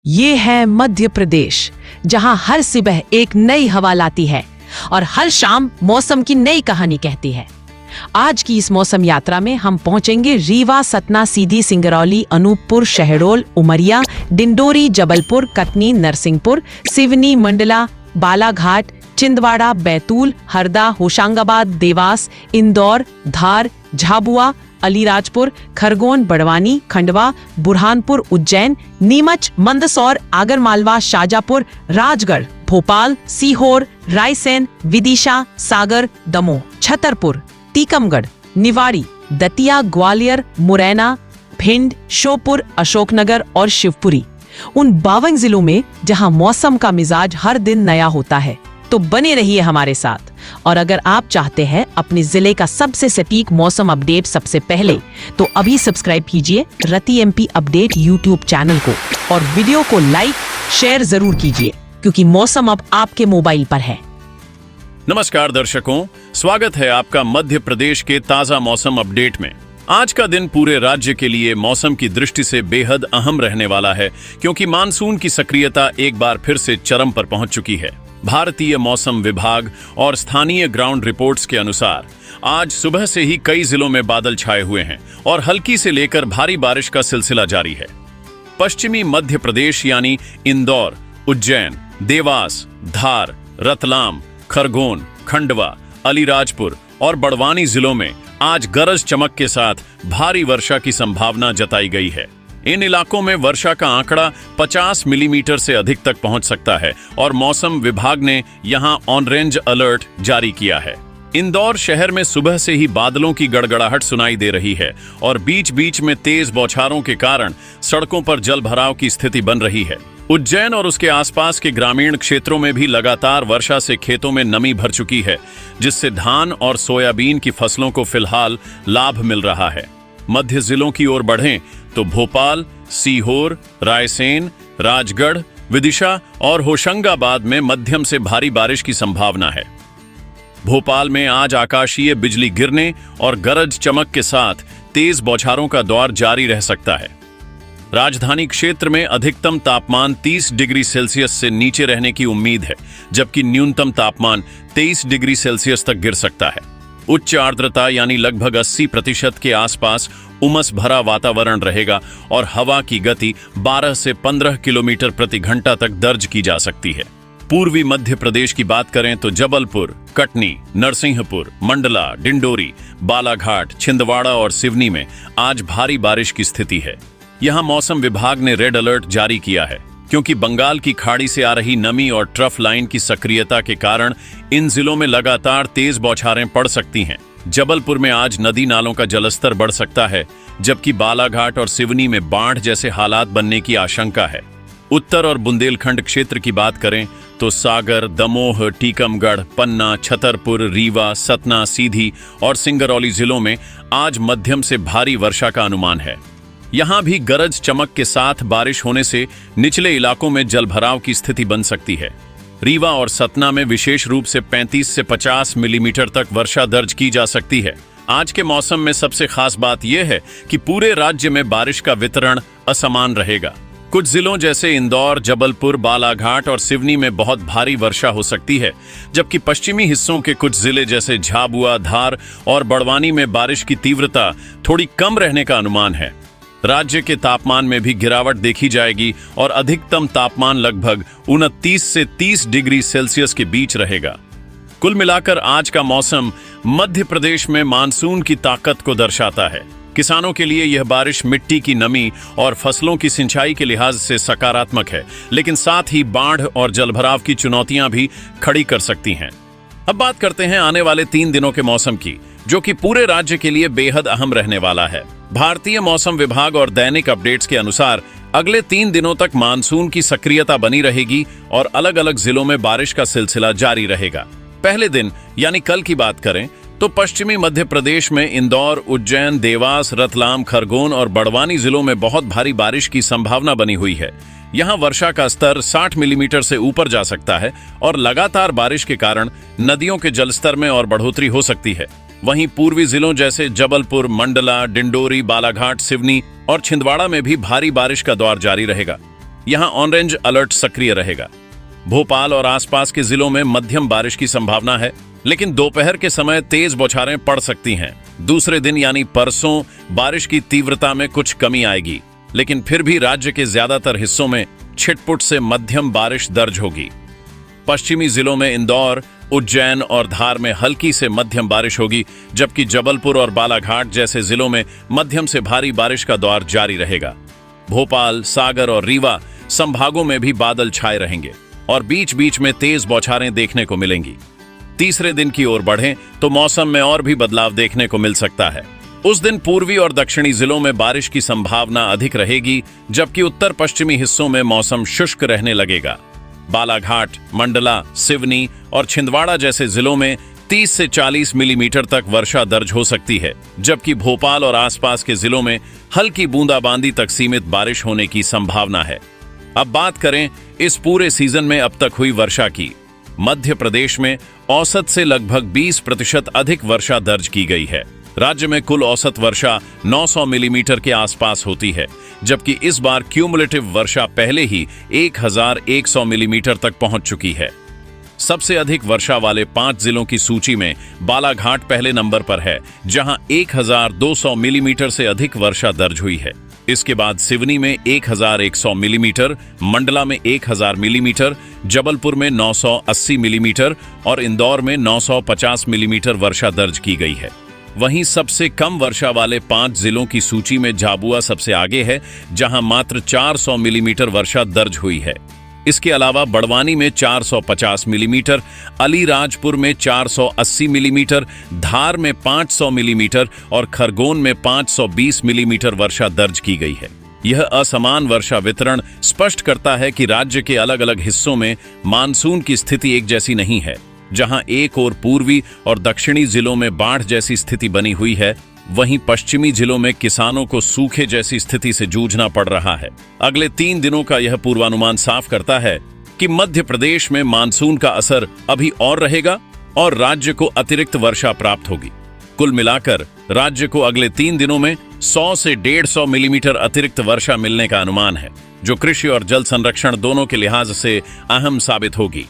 ये है मध्य प्रदेश, जहां हर सुबह एक नई हवा लाती है और हर शाम मौसम की नई कहानी कहती है। आज की इस मौसम यात्रा में हम पहुंचेंगे रीवा, सतना, सीधी, सिंगरौली, अनूपपुर, शहडोल, उमरिया, डिंडोरी, जबलपुर, कटनी, नरसिंहपुर, सिवनी, मंडला, बालाघाट, छिंदवाड़ा, बैतूल, हरदा, होशंगाबाद, देवास, इंदौर, धार, झाबुआ, अलीराजपुर, खरगोन, बड़वानी, खंडवा, बुरहानपुर, उज्जैन, नीमच, मंदसौर, आगरमालवा, शाजापुर, राजगढ़, भोपाल, सीहोर, रायसेन, विदिशा, सागर, दमोह, छतरपुर, टीकमगढ़, निवाड़ी, दतिया, ग्वालियर, मुरैना, भिंड, श्योपुर, अशोकनगर और शिवपुरी, उन 52 जिलों में जहां मौसम का मिजाज हर दिन नया होता है। तो बने रहिए हमारे साथ। और अगर आप चाहते हैं अपने जिले का सबसे सटीक मौसम अपडेट सबसे पहले, तो अभी सब्सक्राइब कीजिए रति एमपी अपडेट यूट्यूब चैनल को और वीडियो को लाइक शेयर जरूर कीजिए, क्योंकि मौसम अब आपके मोबाइल पर है। नमस्कार दर्शकों, स्वागत है आपका मध्य प्रदेश के ताजा मौसम अपडेट में। आज का दिन पूरे राज्य के लिए मौसम की दृष्टि से बेहद अहम रहने वाला है, क्योंकि मानसून की सक्रियता एक बार फिर से चरम पर पहुंच चुकी है। भारतीय मौसम विभाग और स्थानीय ग्राउंड रिपोर्ट्स के अनुसार आज सुबह से ही कई जिलों में बादल छाए हुए हैं और हल्की से लेकर भारी बारिश का सिलसिला जारी है। पश्चिमी मध्य प्रदेश यानी इंदौर, उज्जैन, देवास, धार, रतलाम, खरगोन, खंडवा, अलीराजपुर और बड़वानी जिलों में आज गरज चमक के साथ भारी वर्षा की संभावना जताई गई है। इन इलाकों में वर्षा का आंकड़ा 50 मिलीमीटर से अधिक तक पहुंच सकता है और मौसम विभाग ने यहां ऑरेंज अलर्ट जारी किया है। इंदौर शहर में सुबह से ही बादलों की गड़गड़ाहट सुनाई दे रही है और बीच बीच में तेज बौछारों के कारण सड़कों पर जलभराव की स्थिति बन रही है। उज्जैन और उसके आसपास के ग्रामीण क्षेत्रों में भी लगातार वर्षा से खेतों में नमी भर चुकी है, जिससे धान और सोयाबीन की फसलों को फिलहाल लाभ मिल रहा है। मध्य जिलों की ओर बढ़ें तो भोपाल, सीहोर, रायसेन, राजगढ़, विदिशा और होशंगाबाद में मध्यम से भारी बारिश की संभावना है। भोपाल में आज आकाशीय बिजली गिरने और गरज चमक के साथ तेज बौछारों का दौर जारी रह सकता है। राजधानी क्षेत्र में अधिकतम तापमान 30 डिग्री सेल्सियस से नीचे रहने की उम्मीद है, जबकि न्यूनतम तापमान 23 डिग्री सेल्सियस तक गिर सकता है। उच्च आर्द्रता यानी लगभग 80% के आसपास उमस भरा वातावरण रहेगा और हवा की गति 12 से 15 किलोमीटर प्रति घंटा तक दर्ज की जा सकती है। पूर्वी मध्य प्रदेश की बात करें तो जबलपुर, कटनी, नरसिंहपुर, मंडला, डिंडोरी, बालाघाट, छिंदवाड़ा और सिवनी में आज भारी बारिश की स्थिति है। यहां मौसम विभाग ने रेड अलर्ट जारी किया है, क्योंकि बंगाल की खाड़ी से आ रही नमी और ट्रफ लाइन की सक्रियता के कारण इन जिलों में लगातार तेज बौछारें पड़ सकती हैं। जबलपुर में आज नदी नालों का जलस्तर बढ़ सकता है, जबकि बालाघाट और सिवनी में बाढ़ जैसे हालात बनने की आशंका है। उत्तर और बुंदेलखंड क्षेत्र की बात करें तो सागर, दमोह, टीकमगढ़, पन्ना, छतरपुर, रीवा, सतना, सीधी और सिंगरौली जिलों में आज मध्यम से भारी वर्षा का अनुमान है। यहां भी गरज चमक के साथ बारिश होने से निचले इलाकों में जलभराव की स्थिति बन सकती है। रीवा और सतना में विशेष रूप से 35 से 50 मिलीमीटर तक वर्षा दर्ज की जा सकती है। आज के मौसम में सबसे खास बात यह है कि पूरे राज्य में बारिश का वितरण असमान रहेगा। कुछ जिलों जैसे इंदौर, जबलपुर, बालाघाट और सिवनी में बहुत भारी वर्षा हो सकती है, जबकि पश्चिमी हिस्सों के कुछ जिले जैसे झाबुआ, धार और बड़वानी में बारिश की तीव्रता थोड़ी कम रहने का अनुमान है। राज्य के तापमान में भी गिरावट देखी जाएगी और अधिकतम तापमान लगभग 29 से 30 डिग्री सेल्सियस के बीच रहेगा। कुल मिलाकर आज का मौसम मध्य प्रदेश में मानसून की ताकत को दर्शाता है। किसानों के लिए यह बारिश मिट्टी की नमी और फसलों की सिंचाई के लिहाज से सकारात्मक है, लेकिन साथ ही बाढ़ और जलभराव की चुनौतियां भी खड़ी कर सकती हैं। अब बात करते हैं आने वाले 3 दिनों के मौसम की, जो कि पूरे राज्य के लिए बेहद अहम रहने वाला है। भारतीय मौसम विभाग और दैनिक अपडेट्स के अनुसार अगले 3 दिनों तक मानसून की सक्रियता बनी रहेगी और अलग अलग जिलों में बारिश का सिलसिला जारी रहेगा। पहले दिन यानी कल की बात करें तो पश्चिमी मध्य प्रदेश में इंदौर, उज्जैन, देवास, रतलाम, खरगोन और बड़वानी जिलों में बहुत भारी बारिश की संभावना बनी हुई है। यहां वर्षा का स्तर 60 मिलीमीटर से ऊपर जा सकता है और लगातार बारिश के कारण नदियों के जलस्तर में और बढ़ोतरी हो सकती है। वहीं पूर्वी जिलों जैसे जबलपुर, मंडला, डिंडोरी, बालाघाट, सिवनी और छिंदवाड़ा में भी भारी बारिश का दौर जारी रहेगा। यहाँ ऑरेंज अलर्ट सक्रिय रहेगा। भोपाल और आसपास के जिलों में मध्यम बारिश की संभावना है, लेकिन दोपहर के समय तेज बौछारें पड़ सकती हैं। दूसरे दिन यानी परसों बारिश की तीव्रता में कुछ कमी आएगी, लेकिन फिर भी राज्य के ज्यादातर हिस्सों में छिटपुट से मध्यम बारिश दर्ज होगी। पश्चिमी जिलों में इंदौर, उज्जैन और धार में हल्की से मध्यम बारिश होगी, जबकि जबलपुर और बालाघाट जैसे जिलों में मध्यम से भारी बारिश का दौर जारी रहेगा। भोपाल, सागर और रीवा संभागों में भी बादल छाए रहेंगे और बीच बीच में तेज बौछारें देखने को मिलेंगी। तीसरे दिन की ओर बढ़ें तो मौसम में और भी बदलाव देखने को मिल सकता है। उस दिन पूर्वी और दक्षिणी जिलों में बारिश की संभावना अधिक रहेगी, जबकि उत्तर पश्चिमी हिस्सों में मौसम शुष्क रहने लगेगा। बालाघाट, मंडला, सिवनी और छिंदवाड़ा जैसे जिलों में 30 से 40 मिलीमीटर तक वर्षा दर्ज हो सकती है, जबकि भोपाल और आसपास के जिलों में हल्की बूंदाबांदी तक सीमित बारिश होने की संभावना है। अब बात करें इस पूरे सीजन में अब तक हुई वर्षा की। मध्य प्रदेश में औसत से लगभग 20% अधिक वर्षा दर्ज की गई है। राज्य में कुल औसत वर्षा 900 मिलीमीटर के आसपास होती है, जबकि इस बार क्यूमुलेटिव वर्षा पहले ही 1100 मिलीमीटर तक पहुंच चुकी है। सबसे अधिक वर्षा वाले 5 जिलों की सूची में बालाघाट पहले नंबर पर है, जहां 1200 मिलीमीटर से अधिक वर्षा दर्ज हुई है। इसके बाद सिवनी में 1100 मिलीमीटर, मंडला में 1000 मिलीमीटर, जबलपुर में 980 मिलीमीटर और इंदौर में 950 मिलीमीटर वर्षा दर्ज की गई है। वहीं सबसे कम वर्षा वाले 5 जिलों की सूची में झाबुआ सबसे आगे है, जहां मात्र 400 मिलीमीटर वर्षा दर्ज हुई है। इसके अलावा बड़वानी में 450 मिलीमीटर, अलीराजपुर में 480 मिलीमीटर, धार में 500 मिलीमीटर और खरगोन में 520 मिलीमीटर वर्षा दर्ज की गई है। यह असमान वर्षा वितरण स्पष्ट करता है कि राज्य के अलग अलग हिस्सों में मानसून की स्थिति एक जैसी नहीं है। जहां एक ओर पूर्वी और दक्षिणी जिलों में बाढ़ जैसी स्थिति बनी हुई है, वहीं पश्चिमी जिलों में किसानों को सूखे जैसी स्थिति से जूझना पड़ रहा है। अगले 3 दिनों का यह पूर्वानुमान साफ करता है कि मध्य प्रदेश में मानसून का असर अभी और रहेगा और राज्य को अतिरिक्त वर्षा प्राप्त होगी। कुल मिलाकर राज्य को अगले 3 दिनों में 100 से 150 मिलीमीटर अतिरिक्त वर्षा मिलने का अनुमान है, जो कृषि और जल संरक्षण दोनों के लिहाज से अहम साबित होगी।